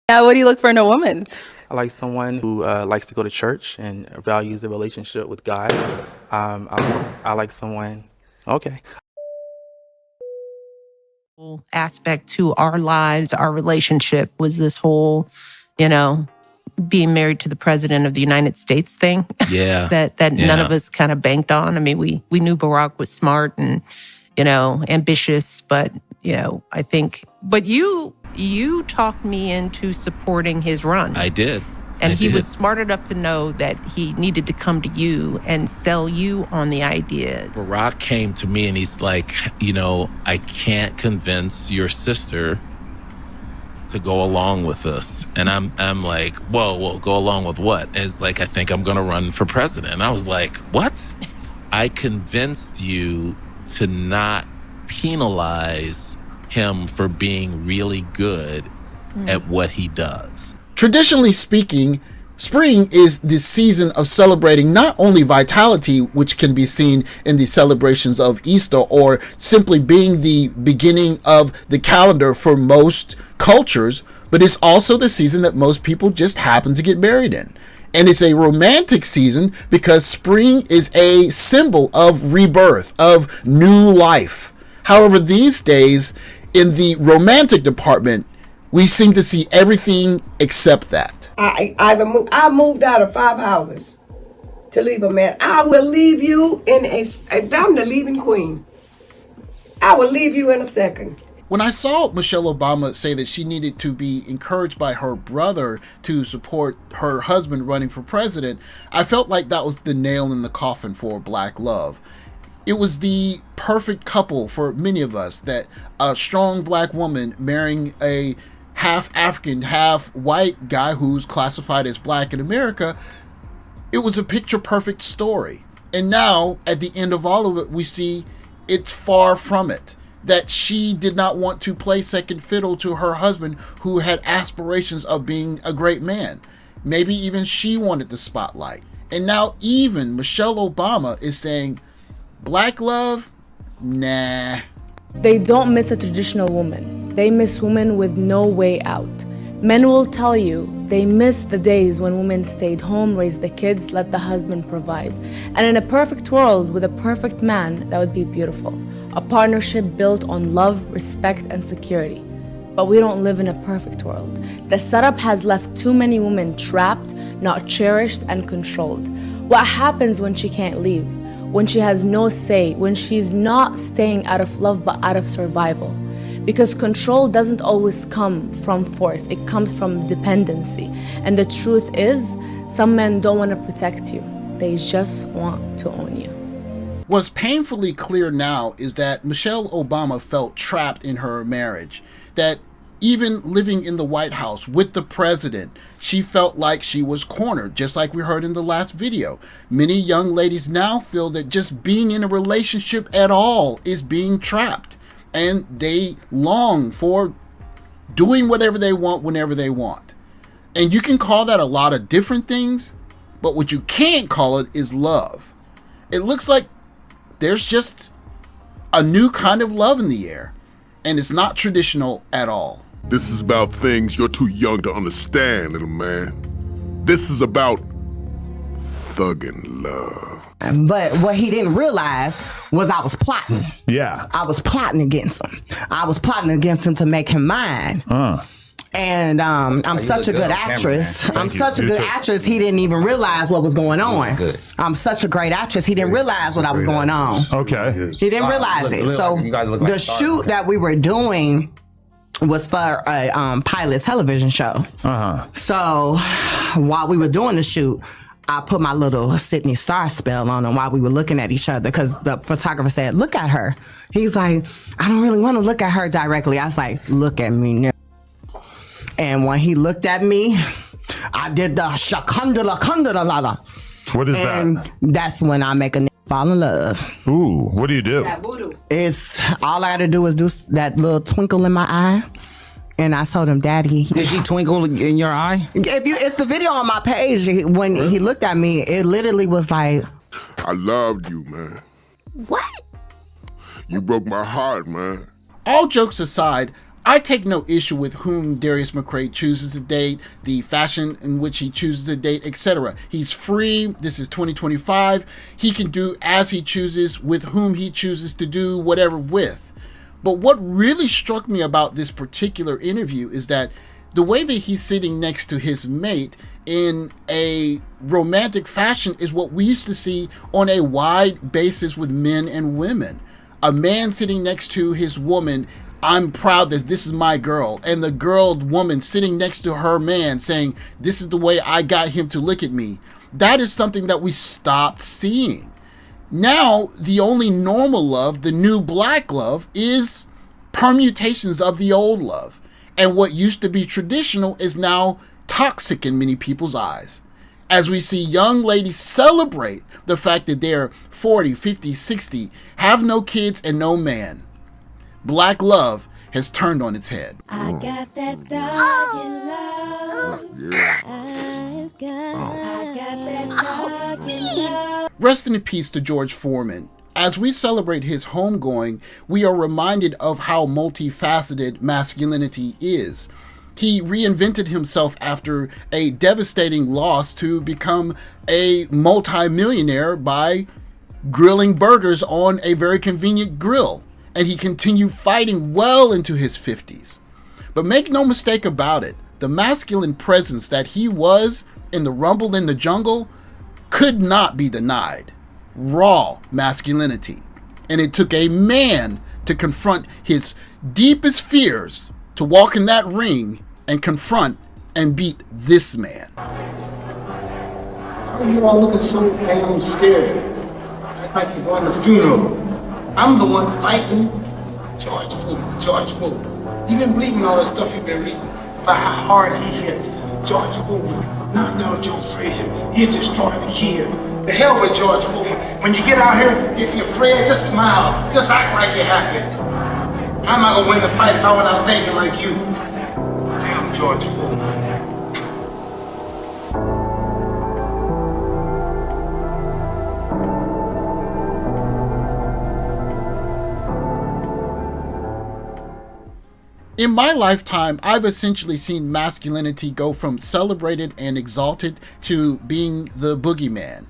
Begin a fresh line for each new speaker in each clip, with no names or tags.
Yeah, what do you look for in a woman?
I like someone who likes to go to church and values the relationship with God. I like someone, okay.
Aspect to our lives, our relationship was this whole, being married to the president of the United States thing.
Yeah.
that none of us kind of banked on. I mean, we knew Barack was smart and, ambitious, but, I think, but you talked me into supporting his run.
I did.
And he was smart enough to know that he needed to come to you and sell you on the idea.
Barack came to me and he's like, I can't convince your sister to go along with this. And I'm like, whoa, go along with what? And it's like, I think I'm going to run for president. And I was like, what? I convinced you to not penalize him for being really good at what he does.
Traditionally speaking, spring is the season of celebrating not only vitality, which can be seen in the celebrations of Easter, or simply being the beginning of the calendar for most cultures, but it's also the season that most people just happen to get married in. And it's a romantic season because spring is a symbol of rebirth, of new life. However, these days, in the romantic department, we seem to see everything except that.
I moved out of 5 houses to leave a man. I will leave you I'm the leaving queen. I will leave you in a second.
When I saw Michelle Obama say that she needed to be encouraged by her brother to support her husband running for president, I felt like that was the nail in the coffin for Black love. It was the perfect couple for many of us, that a strong Black woman marrying a half African, half white guy who's classified as Black in America. It was a picture perfect story. And now at the end of all of it, we see it's far from it. That she did not want to play second fiddle to her husband, who had aspirations of being a great man. Maybe even she wanted the spotlight. And now even Michelle Obama is saying, Black love? Nah.
They don't miss a traditional woman. They miss women with no way out. Men will tell you they miss the days when women stayed home, raised the kids, let the husband provide. And in a perfect world with a perfect man, that would be beautiful. A partnership built on love, respect, and security. But we don't live in a perfect world. The setup has left too many women trapped, not cherished, and controlled. What happens when she can't leave? When she has no say, when she's not staying out of love but out of survival? Because control doesn't always come from force, it comes from dependency. And the truth is, some men don't want to protect you, they just want to own you.
What's painfully clear now is that Michelle Obama felt trapped in her marriage. That even living in the White House with the president, she felt like she was cornered, just like we heard in the last video. Many young ladies now feel that just being in a relationship at all is being trapped. And they long for doing whatever they want whenever they want. And you can call that a lot of different things, but what you can't call it is love. It looks like there's just a new kind of love in the air, and it's not traditional at all.
This is about things you're too young to understand, little man. This is about thuggin' love.
But what he didn't realize was I was plotting.
Yeah.
I was plotting against him. I was plotting against him to make him mine. And I'm such a good actress. I'm such a good actress, he didn't even realize what was going on. I'm such a great actress, he didn't realize what I was going on.
Okay.
He didn't realize it. So the shoot that we were doing was for a pilot television show. So while we were doing the shoot, I put my little Sydney Star spell on him while we were looking at each other, because the photographer said, look at her. He's like, I don't really want to look at her directly. I was like, look at me now. And when he looked at me, I did the shakundala kundala.
What is
and
that?
That's when I make a fall in love.
Ooh, what do you do?
It's all I gotta do is do that little twinkle in my eye. And I told him, Daddy.
Did she twinkle in your eye?
It's the video on my page. When he looked at me, it literally was like,
I loved you, man.
What?
You broke my heart, man.
All jokes aside, I take no issue with whom Darius McCray chooses to date, the fashion in which he chooses to date, etc. He's free. This is 2025. He can do as he chooses with whom he chooses to do whatever with. But what really struck me about this particular interview is that the way that he's sitting next to his mate in a romantic fashion is what we used to see on a wide basis with men and women. A man sitting next to his woman, I'm proud that this is my girl, and the woman sitting next to her man saying, this is the way I got him to look at me. That is something that we stopped seeing. Now, the only normal love, the new black love, is permutations of the old love. And what used to be traditional is now toxic in many people's eyes. As we see young ladies celebrate the fact that they're 40, 50, 60, have no kids and no man. Black love has turned on its head.
I got that dog in love. I got that dog in love.
Rest in peace to George Foreman. As we celebrate his homegoing, we are reminded of how multifaceted masculinity is. He reinvented himself after a devastating loss to become a multi-millionaire by grilling burgers on a very convenient grill. And he continued fighting well into his 50s. But make no mistake about it, the masculine presence that he was in the Rumble in the Jungle could not be denied. Raw masculinity. And it took a man to confront his deepest fears to walk in that ring and confront and beat this man.
Why are you all looking so damn scared? Act like you're going to a funeral. I'm the one fighting. George Foreman. You've been believing all that stuff you've been reading about how hard he hits. George Foreman knocked down Joe Frazier. He'll destroy the kid. The hell with George Foreman. When you get out here, if you're afraid, just smile. Just act like you're happy. I'm not gonna win the fight if I went out thinking like you. Damn George Foreman.
In my lifetime, I've essentially seen masculinity go from celebrated and exalted to being the boogeyman.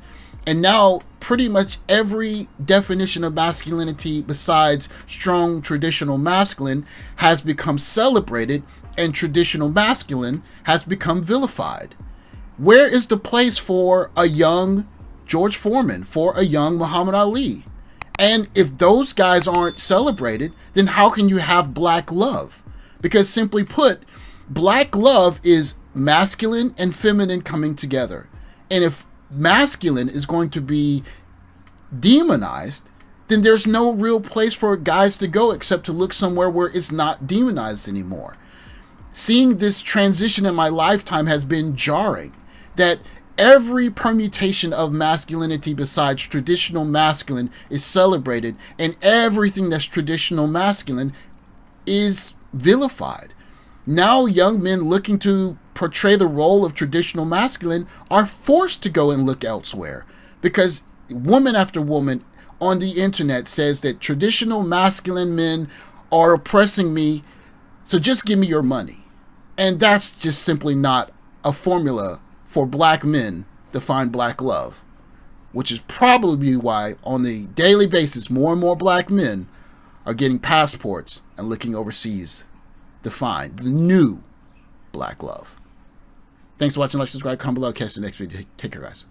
And now pretty much every definition of masculinity besides strong traditional masculine has become celebrated, and traditional masculine has become vilified. Where is the place for a young George Foreman, for a young Muhammad Ali? And if those guys aren't celebrated, then how can you have black love? Because simply put, black love is masculine and feminine coming together. And if masculine is going to be demonized, then there's no real place for guys to go except to look somewhere where it's not demonized anymore. Seeing this transition in my lifetime has been jarring, that every permutation of masculinity besides traditional masculine is celebrated, and everything that's traditional masculine is vilified. Now young men looking to portray the role of traditional masculine are forced to go and look elsewhere, because woman after woman on the internet says that traditional masculine men are oppressing me, so just give me your money. And that's just simply not a formula for black men to find black love, which is probably why on the daily basis more and more black men are getting passports and looking overseas to find the new black love. Thanks for watching. Like, subscribe, comment below. Catch you next video. Take care, guys.